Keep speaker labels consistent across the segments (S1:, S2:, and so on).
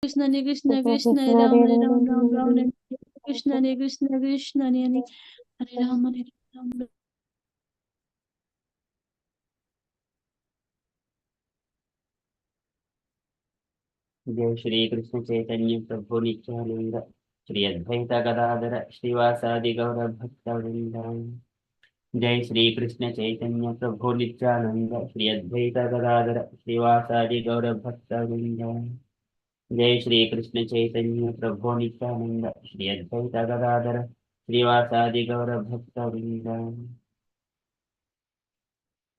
S1: Krishna Hare Krishna Krishna Hare Ram Hare Ram Ram Ram Hare Krishna Hare Krishna Krishna Hare Ram Hare Ram.
S2: जय श्री कृष्ण चैतन्य प्रभु नित्यानंद श्री अद्वैत गदाधर श्रीवासादि गौर भक्तवृंद। जय श्री कृष्ण चैतन्य प्रभु नित्यानंद श्री अद्वैत गदाधर श्रीवासादि गौर भक्तवृंद। जय श्री कृष्ण चैतन्य प्रभु नित्यानंद श्री अद्वैत गदाधर श्रीवासादि गौर भक्तवृंद।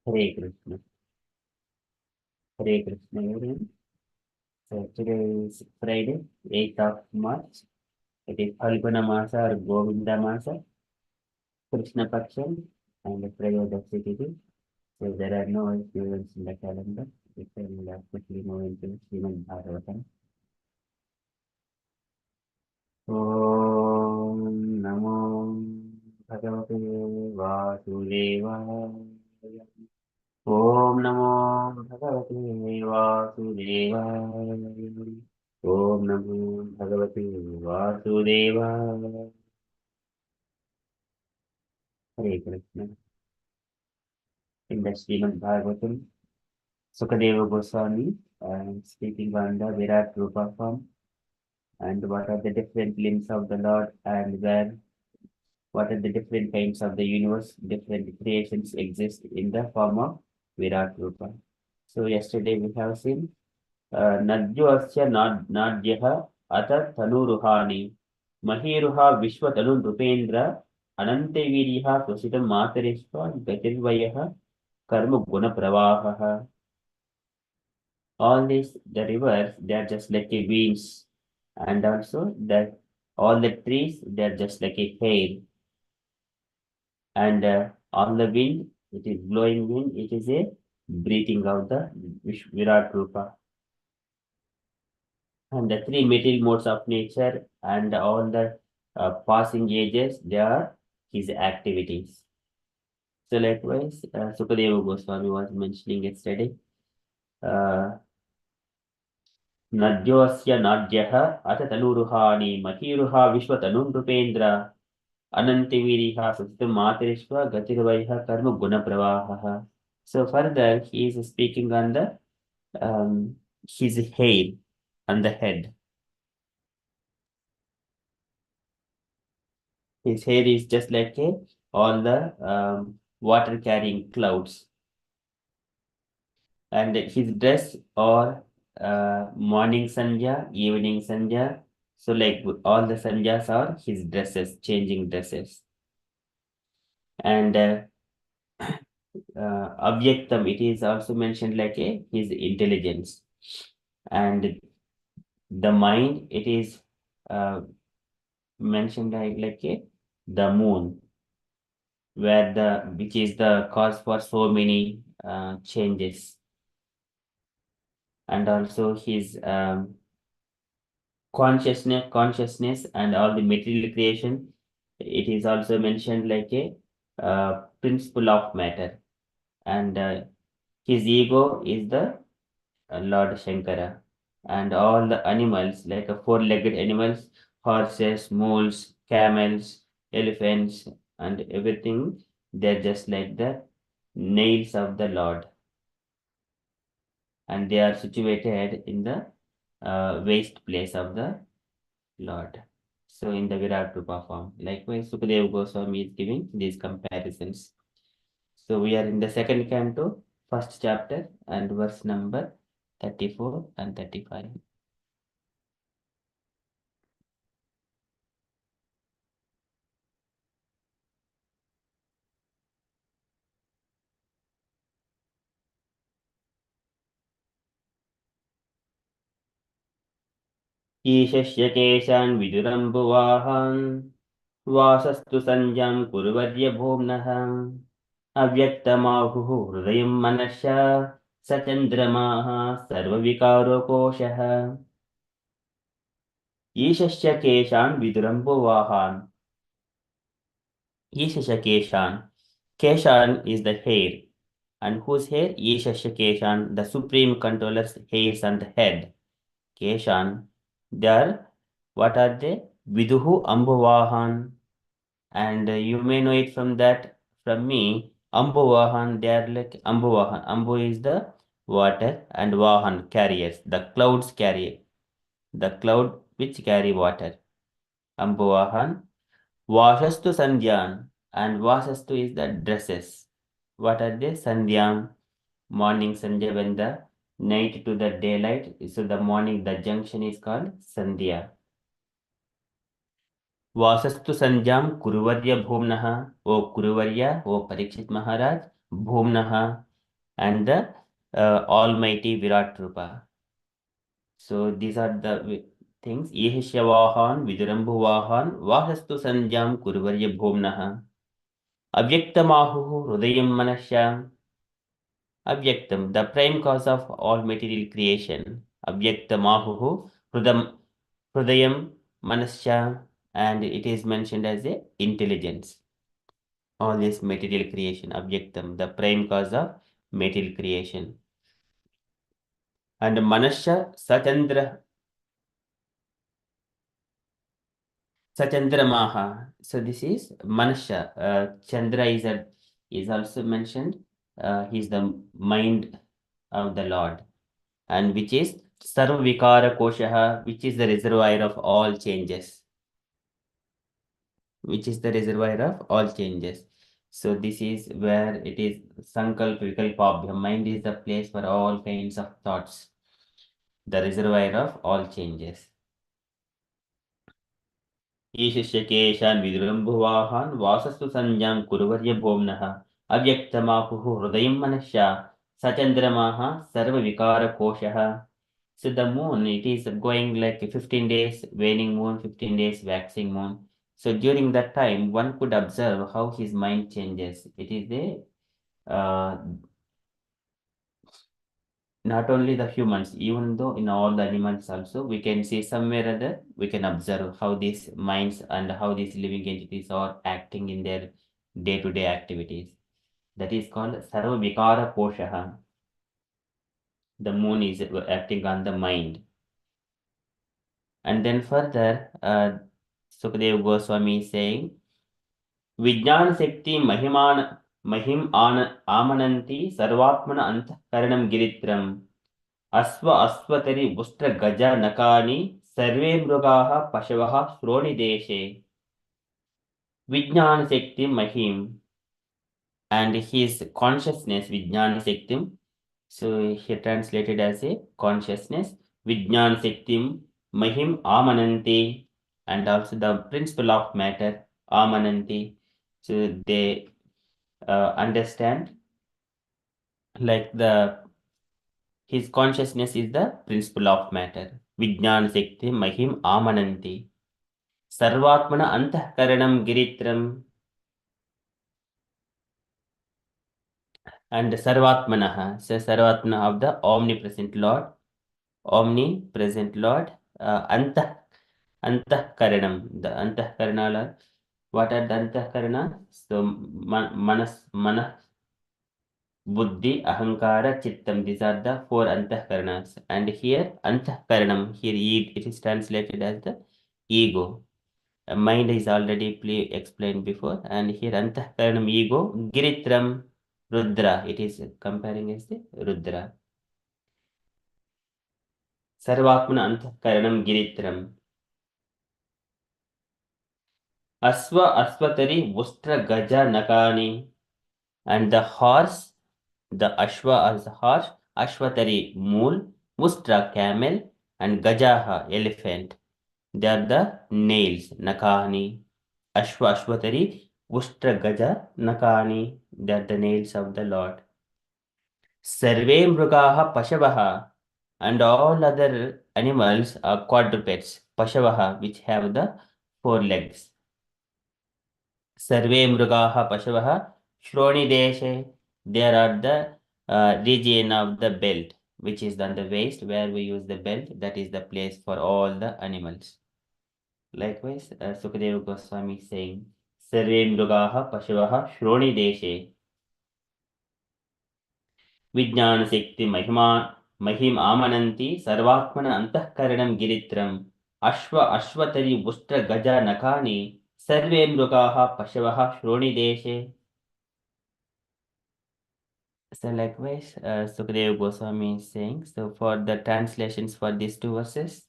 S2: हरे कृष्ण हरे Krishna everyone. So today is Friday, 8th of March. It is Falguna Masa or Govinda Masa, Krishna Paksham, and the Prayodaksi Tithi. So there are no events in the calendar. We can quickly move into Srimad Bhagavatam. Om Namo Bhagavate Vasudevaya. Om Namo Bhagavate Vasudevaya. Om Namo Bhagavate Vasudevaya. Hare Krishna. In the Srimad Bhagavatam, Sukadeva Goswami speaking on the Virat Rupa form and what are the different limbs of the Lord and what are the different kinds of the universe, different creations exist in the form of Virat Rupa. So yesterday we have seen Nadhyasya Nadyaha Ata Tanuruhani Mahiruha Vishwa Tanun Rupendra Anante Viriha Susitam Matarishwa Gatirvayaha Karma Guna Pravaha. All these, the rivers, they are just like a veins, and also that all the trees, they are just like a hair, and on the wind, it is blowing wind, it is a breathing of the Virat Rupa. And the three material modes of nature and all the passing ages, they are his activities. So likewise, Sukadeva Goswami was mentioning yesterday. Nadhyosya Nadyaha Ata Tanuruhani Mahiruha Vishwatanun Rupendra Anantiviriha Susitam Matarishwa Gatirvaiha Karma Guna Pravaha. So further, he is speaking on the his hair on the head. His hair is just like all the water carrying clouds. And his dress or morning sandhya, evening sandhya. So like all the sandhyas are his dresses, changing dresses. And Avyaktam, it is also mentioned like his intelligence. And the mind, it is mentioned like the moon, which is the cause for so many changes. And also his consciousness and all the material creation, it is also mentioned like a principle of matter. And his ego is the Lord Shankara. And all the animals, like a four-legged animals, horses, mules, camels, elephants, and everything, they're just like the nails of the Lord. And they are situated in the waste place of the Lord. So in the Virat Rupa form. Likewise, Sukadeva Goswami is giving these comparisons. So we are in the second canto, first chapter, and verse number 34 and 35. ईशस्य केशान् विदुरम्बुवाहान् वासस्तु सञ्जां कुरुवर्य भोम्नः अव्यक्तमाहुः हृदयं मनश्च स चन्द्रमाः सर्वविकारोकोशः ईशस्य केशान् विदुरम्बुवाहान्. Ishasha Keshan. Keshan is the hair. And whose hair? Ishasha Keshan, the supreme controller's hairs on the head. Keshan. They are, what are they? Viduhu Ambuvahan. And you may know it from that, from me. Ambuvahan, they are like Ambuvahan. Ambu is the water and Vahan, carriers. The clouds carry, the cloud which carry water. Ambuvahan. Vashastu Sandhyan. And Vasastu is the dresses. What are they? Sandhyam, morning Sandhya, when the night to the daylight. So the morning, the junction is called Sandhya. वासस्तु संज्ञां कुरुवर्य भूम्नः, O कुरुवर्य, O Parikshit Maharaj, Bhumnah, and the Almighty Virat Rupa. So these are the things. Yehishya Vidurambu Vahan, Vasastu Sanjam Kuruvarya Bhumnah, Avyaktam Hridayam Manasya, Avyaktam, the prime cause of all material creation. Avyaktam Hridayam Manasya, and it is mentioned as a intelligence. All this material creation, Avyaktam, the prime cause of material creation. And Manasya Sachandramaha. So this is Manasya. Chandra is also mentioned. He is the mind of the Lord, and which is Sarva Vikara Koshaha, which is the reservoir of all changes. Which is the reservoir of all changes. So this is where it is Sankalp Vikalpabhya. Mind is the place for all kinds of thoughts, the reservoir of all changes. ईशिष्यकेशान् विदुरम्भुवाहान् वासस्तु संज्ञां कुरुवर्य भोम्नः अव्यक्तमापुः हृदयं मनश्या सचन्द्रमाः सर्वविकारकोशः. So the moon, it is going like 15 days waning moon, 15 days waxing moon. So during that time, one could observe how his mind changes. It is not only the humans, even though in all the animals also, we can see somewhere or other, we can observe how these minds and how these living entities are acting in their day-to-day activities. That is called Sarva Vikara Koshaha. The moon is acting on the mind. And then further, Sukadeva Goswami is saying, Vijnana Shakti Mahim Amananti Sarvatmana Antakaranam Giritram Asvatari Ustra Gaja Nakani Sarve Mrugaha Pashavaha Sroni Deshe. Vijnana Shakti Mahim, and his consciousness Vijnana Shaktim. So he translated as a consciousness. Vijnana Shaktim Mahim Amananti, and also the principle of matter Amananti. So they understand like his consciousness is the principle of matter. Vijnana Shakti Mahim Amananti. Sarvatmana Antakaranam Giritram, and Sarvatmanaha. So Sarvatmana of the omnipresent Lord. Omnipresent Lord. Antakaranam. The Antakaranala. What are the Antakarana? So Manas, Buddhi, Ahankara, Chittam. These are the four Antakaranas. And here Antakaranam. Here it is translated as the ego. Mind is already explained before, and here Antakaranam ego, Giritram Rudra. It is comparing as the Rudra. Sarvatmana Antakaranam Giritram. Asvatari Vustra Gaja Nakani. And the horse, the Ashwa as the horse, Ashvatari mule, Vustra camel, and Gajaha elephant. They are the nails, Nakani. Ashvatari, Vushtra Gaja, Nakani. They are the nails of the Lord. Sarve Mrugaha Pashavaha, and all other animals are quadrupeds, Pashavaha, which have the four legs. Sarve Mrugaha Pashavaha, Shroni Deshe, there are the region of the belt, which is on the waist where we use the belt. That is the place for all the animals. Likewise, Sukadeva Goswami is saying, Sarve Mrugaha Pashavaha Shroni Deshe, Vijnana Shakti Mahim Amananti Sarvatmana Antakaranam Giritram अश्वतरी उष्ट्र गज नखानि सर्वे मृगाः पशवः श्रोणिदेशे. So likewise, Sukadeva Goswami is saying, so for the translations for these two verses,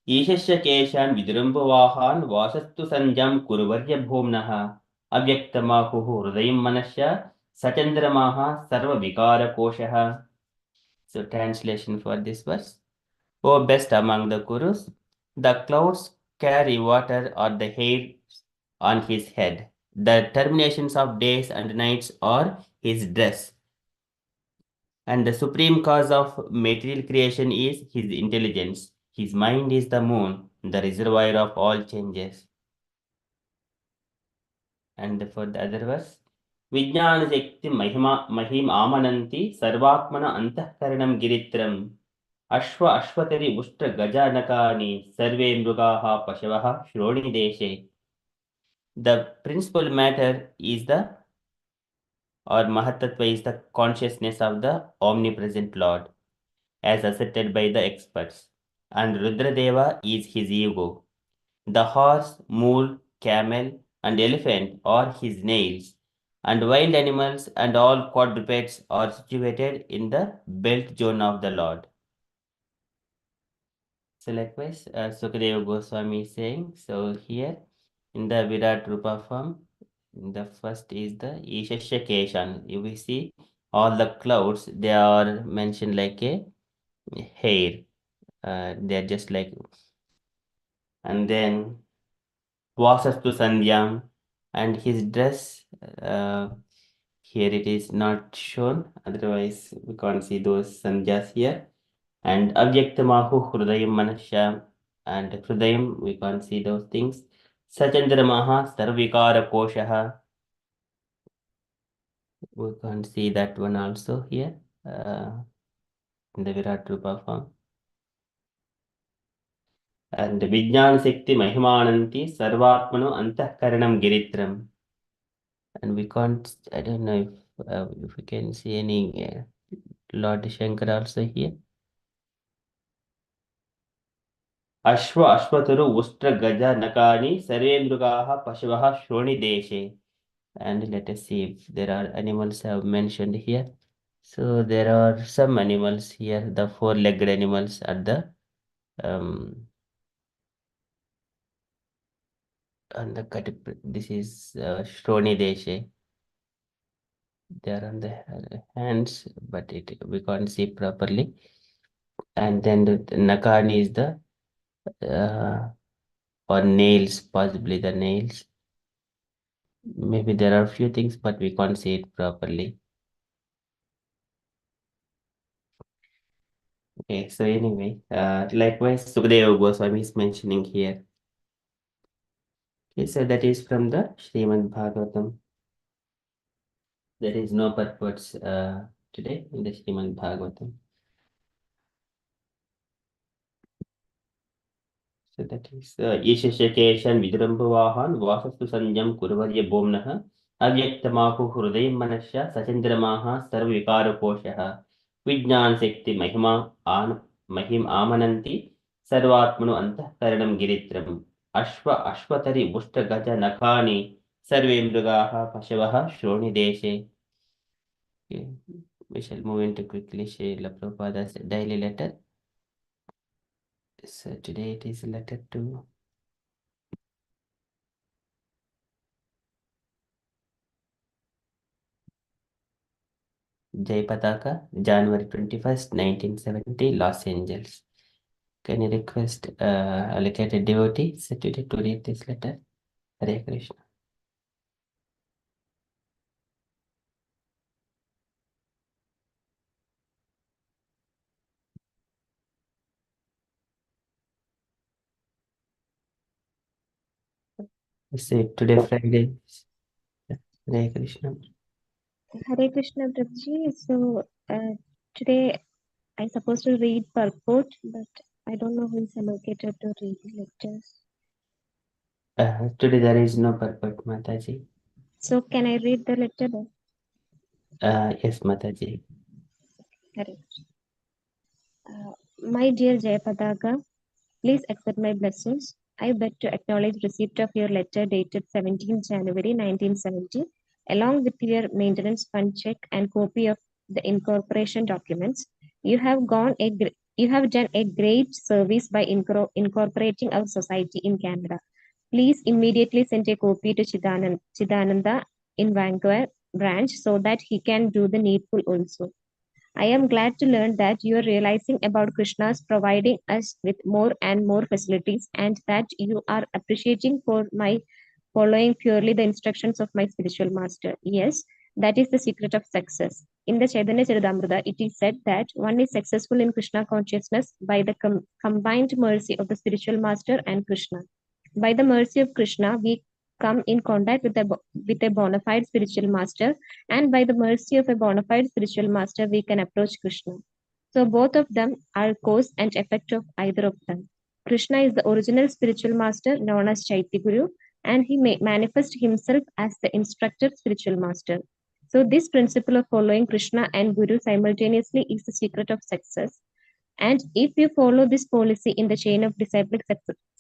S2: ईशस्य केशान् विजृम्भवाहान् वासस्तु संजं कुरुवर्य भूम्नः अव्यक्तमाहुः हृदयं मनश्च सचन्द्रमाः सर्वविकारकोशः. So translation for this verse. O best among the Kurus, the clouds carry water or the hair on his head. The terminations of days and nights are his dress. And the supreme cause of material creation is his intelligence. His mind is the moon, the reservoir of all changes. And for the other verse, Vijnana Shakti Mahim Amananti Sarvatmana Antahkaranam Giritram Ashwatari Ushtra Gajanakani Sarve Mrugaha Pashavaha Shroni Deshe. The principal matter is or Mahatattva is the consciousness of the omnipresent Lord, as asserted by the experts. And Rudradeva is his ego. The horse, mule, camel, and elephant are his nails, and wild animals and all quadrupeds are situated in the belt zone of the Lord. So likewise, Sukadeva Goswami is saying, so here in the Virat Rupa form, the first is the Ishasya Keshan. You will see all the clouds, they are mentioned like a hair. They are just like, and then Vasastu Sandhyam, and his dress, here it is not shown, otherwise we can't see those Sandhyas here. And Avyaktamahu Hrudayam Manasya, and Hrudayam, we can't see those things. Sachandramaha Sarvikara Koshaha, we can't see that one also here in the Virat Rupa form. And Vijnana Shakti Mahimananti Sarvatmano Antahkaranam Giritram. And we can't, I don't know if we can see any Lord Shankar also here. Ashwaturu Ustra Gaja Nakani Sarendrugaha Pashavaha Shroni Deshe. And let us see if there are animals have mentioned here. So there are some animals here, the four-legged animals at the on the this is Shroni Deshe. They are on the hands, but we can't see properly. And then the Nakani is the or nails, possibly the nails. Maybe there are a few things, but we can't see it properly. Okay, so anyway, likewise, Sukadeva Goswami is mentioning here. Okay, so that is from the Srimad Bhagavatam. There is no purports today in the Srimad Bhagavatam. So that is Ishashakeshan Vidrambhavahan Vasastu Sanjam Kurvarya Bomnaha Avyakhtamahu Hrudayam Manasya Sachandramaha Sarvikara Koshaha Vijnan Shakti Mahim Amananti Sarvatmanu Antahkaranam Giritram Ashwatari Bushta Gaja Nakani Sarve Mrugaha Pashavaha Shroni Deshe. Okay. We shall move into quickly Srila Prabhupada's daily letter. So today it is letter 2. Jai Pataka, January 21st, 1970, Los Angeles. Can you request allocated devotee today to read this letter? Hare Krishna. Say today Friday. Hare Krishna.
S3: Hare Krishna Prabhuji. So today I'm supposed to read purport, but I don't know who is allocated to read the lectures.
S2: Today there is no purport, Mataji.
S3: So can I read the lecture then?
S2: Yes, Mataji.
S3: Hare Krishna. My dear Jayapataka, Please accept my blessings. I beg to acknowledge receipt of your letter dated 17 January 1970, along with your maintenance fund check and copy of the incorporation documents. You have done a great service by incorporating our society in Canada. Please immediately send a copy to Chidananda in Vancouver branch so that he can do the needful also. I am glad to learn that you are realizing about Krishna's providing us with more and more facilities and that you are appreciating for my following purely the instructions of my spiritual master. Yes, that is the secret of success. In the Chaitanya Charitamrita, it is said that one is successful in Krishna consciousness by the combined mercy of the spiritual master and Krishna. By the mercy of Krishna, we come in contact with a bona fide spiritual master, and by the mercy of a bona fide spiritual master, we can approach Krishna. So both of them are cause and effect of either of them. Krishna is the original spiritual master known as Chaitya Guru, and he may manifest himself as the instructor spiritual master. So this principle of following Krishna and Guru simultaneously is the secret of success. And if you follow this policy in the chain of disciplic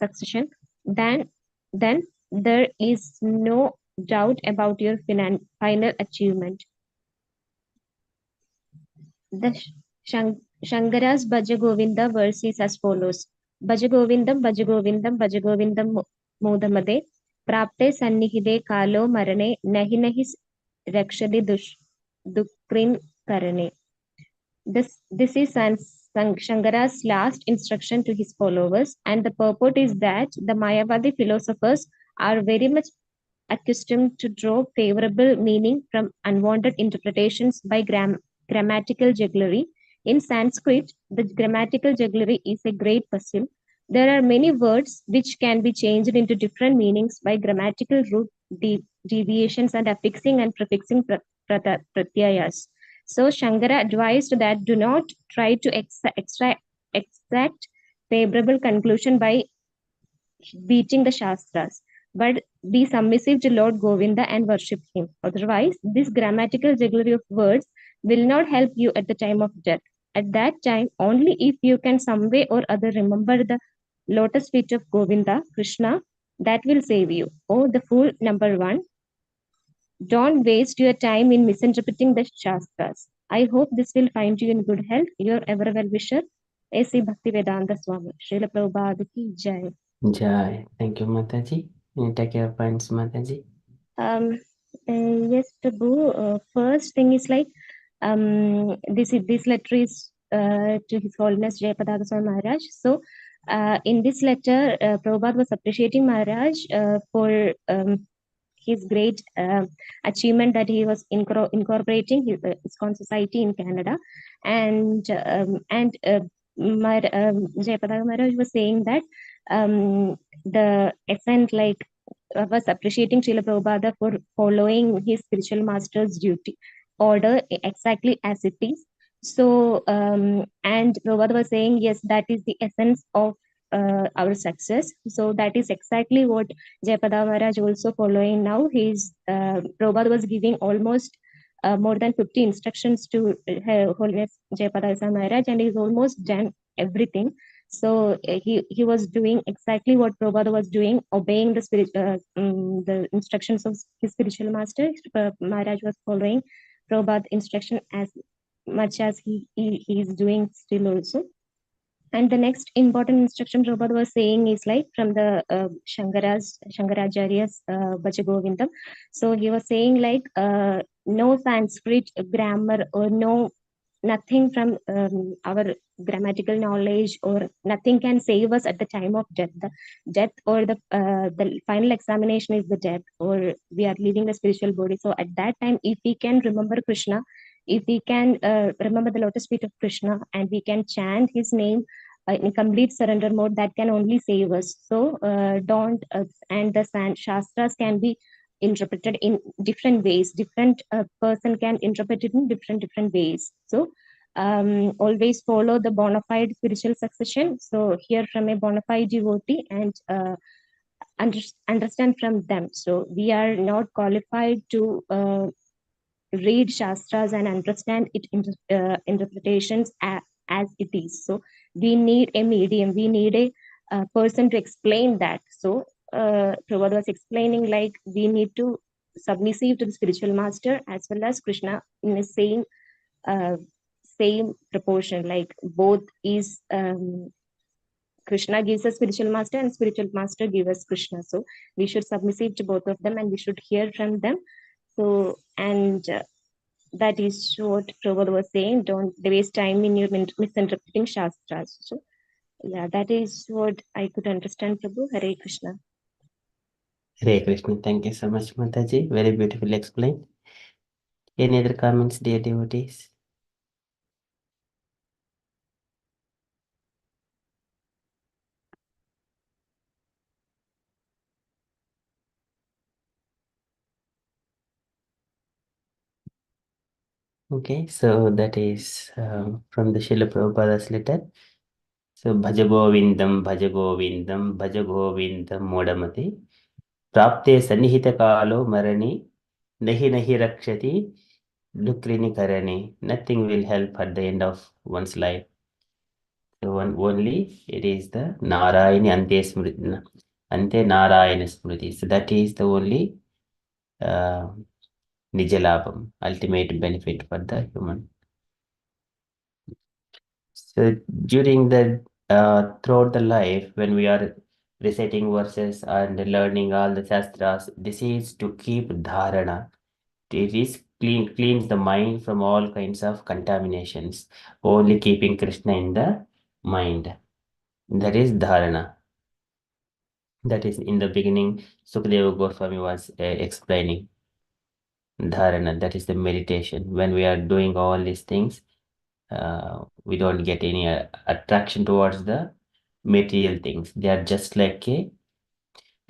S3: succession, then there is no doubt about your final achievement. The Shankara's Bhaja Govinda verse is as follows. Bhaja Govindam, Bhaja Govindam, Bhaja Govindam Modamade, Prapte Sannihide Kalo Marane, Nahi Nahi Rakshadi Dukrin Karane. This is Shankara's last instruction to his followers, and the purport is that the Mayavadi philosophers are very much accustomed to draw favorable meaning from unwanted interpretations by grammatical jugglery. In Sanskrit, the grammatical jugglery is a great puzzle. There are many words which can be changed into different meanings by grammatical root deviations and affixing and prefixing pratyayas. So Shankara advised that do not try to exact favorable conclusion by beating the Shastras, but be submissive to Lord Govinda and worship him. Otherwise, this grammatical jugglery of words will not help you at the time of death. At that time, only if you can some way or other remember the lotus feet of Govinda, Krishna, that will save you. Oh, the fool number one. Don't waste your time in misinterpreting the Shastras. I hope this will find you in good health. Your ever well wisher, A.C. Bhaktivedanta Swami. Srila Prabhupada ki jai.
S2: Jai. Thank you, Mataji. You take your points, Mataji.
S3: Yes, Prabhu. First thing is like this letter is to His Holiness Jayapadaka Swami Maharaj. So, in this letter, Prabhupada was appreciating Maharaj for his great achievement that he was incorporating his ISKCON society in Canada, and Jayapadaka Maharaj was saying that the essence like was appreciating Srila Prabhupada for following his spiritual master's duty order exactly as it is. So, and Prabhupada was saying, yes, that is the essence of our success. So that is exactly what Jayapada Maharaj also following now. Prabhupada was giving almost more than 50 instructions to Holiness Jayapada Maharaj, and he's almost done everything. So he was doing exactly what Prabhupada was doing, obeying the instructions of his spiritual master. Maharaj was following Prabhupada's instruction as much as he is doing still also. And the next important instruction Prabhupada was saying is like from the Shankaracharya's Bhaja Govindam. So he was saying like no Sanskrit grammar or nothing from our grammatical knowledge or nothing can save us at the time of death. The death or the final examination is the death, or we are leaving the spiritual body. So at that time, if we can remember Krishna, if we can remember the lotus feet of Krishna, and we can chant his name in complete surrender mode, that can only save us. So and the Shastras can be interpreted in different ways. Different person can interpret it in different ways. So always follow the bona fide spiritual succession. So hear from a bona fide devotee and understand from them. So we are not qualified to read Shastras and understand it interpretations as it is. So we need a medium. We need person to explain that. So Prabhupada was explaining like we need to submissive to the spiritual master as well as Krishna in the same proportion. Like both is Krishna gives us spiritual master and spiritual master gives us Krishna. So we should submissive to both of them and we should hear from them. So and that is what Prabhupada was saying. Don't waste time in your misinterpreting Shastras. So yeah, that is what I could understand, Prabhu. Hare Krishna.
S2: Hare Krishna. Thank you so much, Mataji. Very beautifully explained. Any other comments, dear devotees? Okay, so that is from the Srila Prabhupada's letter. So Bhajagovindam, Bhajagovindam, Bhajagovindam Modamati. Prapte Sannihita Kalo Marani, Nahi Nahi Rakshati, Dukrini Karani. Nothing will help at the end of one's life. So only it is the Narayani Ante Smriti, Ante Narayana Smriti. So that is the only Nijalabham, ultimate benefit for the human. So during the throughout the life, when we are reciting verses and learning all the shastras, this is to keep dharana. It is cleans the mind from all kinds of contaminations. Only keeping Krishna in the mind. That is dharana. That is in the beginning. Sukadeva Goswami was explaining dharana. That is the meditation. When we are doing all these things, we don't get any attraction towards the material things. They are just like a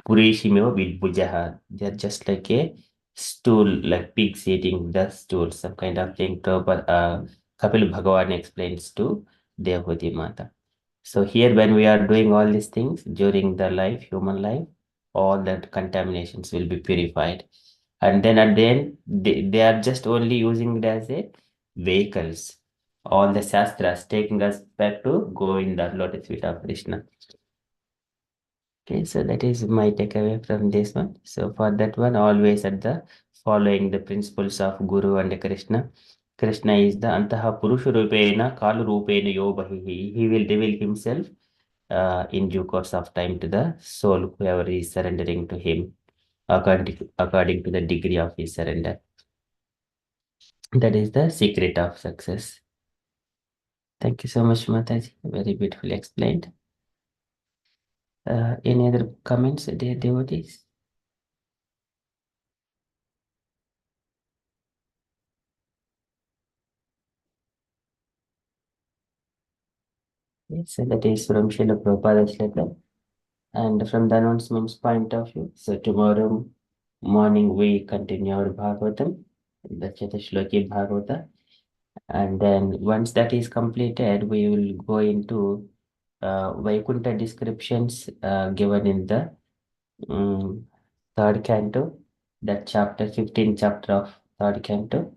S2: Purishimeva Vidbujaha. They are just like a stool, like pigs eating the stool, some kind of thing. Kapil Bhagavan explains to Devhuti Mata. So here when we are doing all these things during the life, human life, all the contaminations will be purified. And then at the end, they are just only using it as a vehicles. All the shastras taking us back to Govinda, lotus feet of Krishna. Okay, so that is my takeaway from this one. So for that one, always at the following the principles of Guru and Krishna. Krishna is the Antaha Purusha Rupena Kalu Rupena Yobahi. He will reveal himself in due course of time to the soul, whoever is surrendering to him according to the degree of his surrender. That is the secret of success. Thank you so much, Mataji. Very beautifully explained. Any other comments, dear devotees? Yes, so that is from Srila Prabhupada's letter. And from the announcements point of view, so tomorrow morning we continue our Bhagavatam, the Chatashloki Bhagavata. And then once that is completed, we will go into Vaikuntha descriptions given in the third canto, that chapter, 15th chapter of third canto,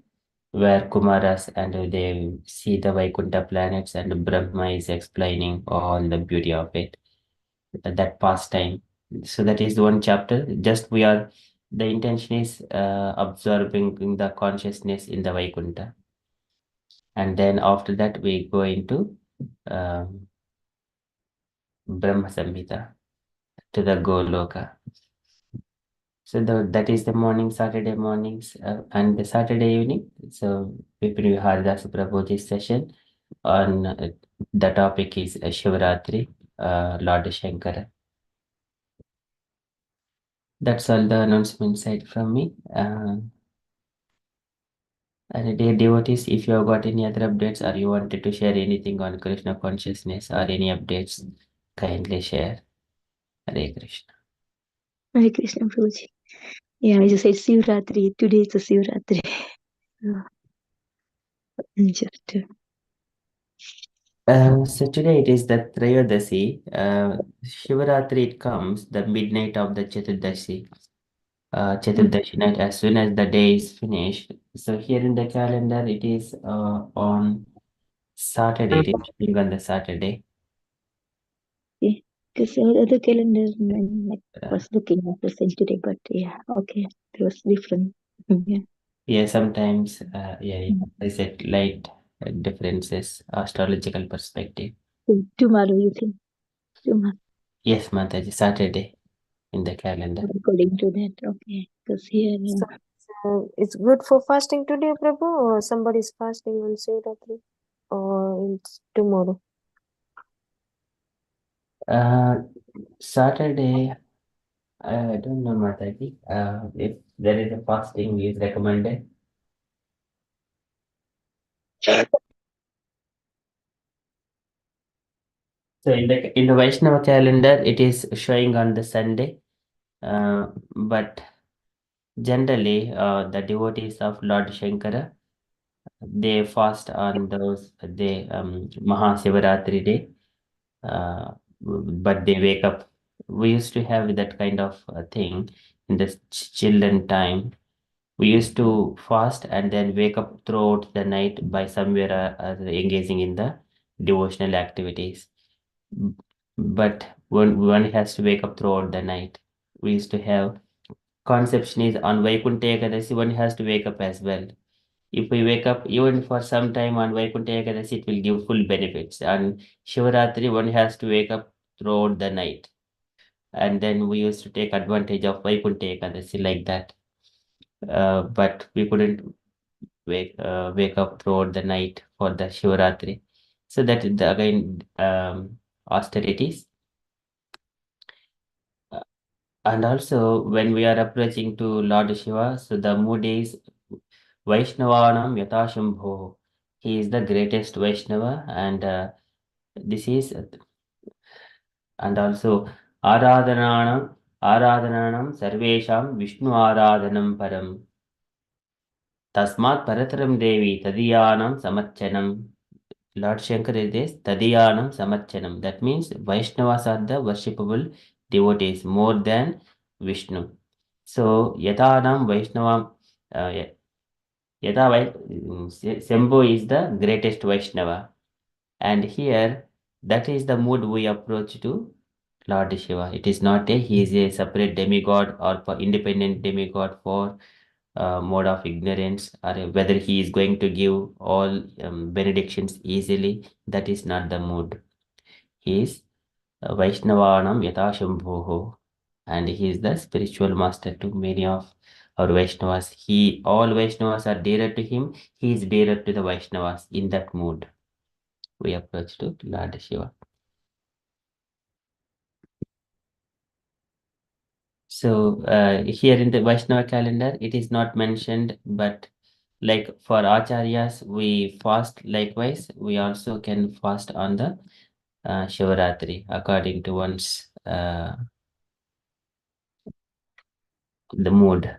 S2: where Kumaras and they see the Vaikuntha planets and Brahma is explaining all the beauty of it, that pastime. So that is one chapter. Just the intention is absorbing the consciousness in the Vaikuntha. And then after that, we go into um, Brahma Samhita to the Goloka. So that is the morning, Saturday mornings, and the Saturday evening. So Vipin Viharadasa Prabhuji's session on the topic is Shivratri, Lord Shankara. That's all the announcement side from me. And dear devotees, if you have got any other updates or you wanted to share anything on Krishna consciousness or any updates, kindly share. Hare Krishna.
S1: Hare Krishna, Prabhuji. Yeah, I just said Sivratri. Today it's a Sivratri. Just
S2: So today it is the Trayodasi. Shivaratri it comes the midnight of the Chaturdashi. Chaturdashi night as soon as the day is finished. So here in the calendar it is on Saturday. It is showing on the Saturday.
S1: okay. Because other calendar, like, was looking at the century, but yeah, okay, it was different. Yeah.
S2: Yeah, sometimes, I said light differences, astrological perspective.
S1: So tomorrow, you think? Tomorrow,
S2: Yes, Mataji, Saturday in the calendar.
S1: according to that, okay. Because here,
S3: So it's good for fasting today, Prabhu, or somebody's fasting on Shivratri, or it's tomorrow?
S2: Saturday, I don't know, Mataji. If there is a fasting is recommended. So in the Vaishnava calendar, it is showing on the Sunday, but generally, the devotees of Lord Shankara, they fast on those day, Mahasivaratri day, but they wake up. We used to have that kind of thing in the children time. We used to fast and then wake up throughout the night by somewhere engaging in the devotional activities. But one has to wake up throughout the night. We used to have conception is on Vaikuntha Ekadasi, one has to wake up as well. If we wake up even for some time on Vaikuntha Ekadasi, it will give full benefits. On Shivaratri, one has to wake up throughout the night. And then we used to take advantage of Vaikuntha Ekadasi like that. But we couldn't wake up throughout the night for the Shivaratri. So that is the, again austerities. And also when we are approaching to Lord Shiva, so the mood is Vaishnavanam Yatashambho. He is the greatest Vaishnava, and this is, and also Aradhananam Sarvesham Vishnu Aradhanam Param. Tasmat Parataram Devi Tadiyanam Samachanam. Lord Shankar is Tadiyanam Samachanam. That means Vaishnavas are the worshipable devotees more than Vishnu. So Yatanam Vaishnavam Shambhu is the greatest Vaishnava. And here that is the mood we approach to Lord Shiva. It is not he is a separate demigod or for independent demigod for mode of ignorance, or whether he is going to give all benedictions easily. That is not the mood. He is Vaishnavanam Yatashambhoho, and he is the spiritual master to many of our Vaishnavas. All Vaishnavas are dearer to him. He is dearer to the Vaishnavas. In that mood, we approach to Lord Shiva. So here in the Vaishnava calendar, it is not mentioned, but like for Acharyas, we fast likewise. We also can fast on the Shivaratri according to one's the mood,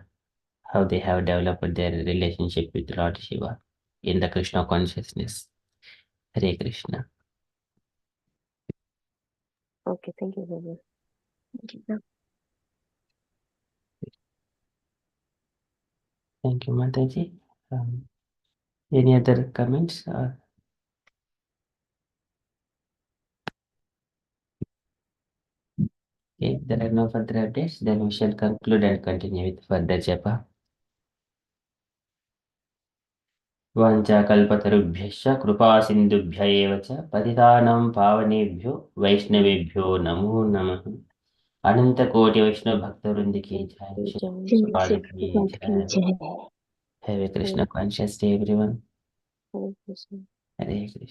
S2: how they have developed their relationship with Lord Shiva in the Krishna consciousness. Hare Krishna.
S3: Okay, thank you, Prabhu.
S2: Thank you, Mataji. Any other comments? If there are no further updates, then we shall conclude and continue with further japa. वाञ्छाकल्पतरुभ्यश्च कृपासिन्धुभ्य एव च पतितानां पावनेभ्यो वैष्णवेभ्यो नमो नमः। अनंतकोटि वैष्णव भक्तवृंद की जय, श्री कृष्ण की जय। Have a Krishna conscious day, everyone.
S3: Hare Krishna.
S2: Hare Krishna.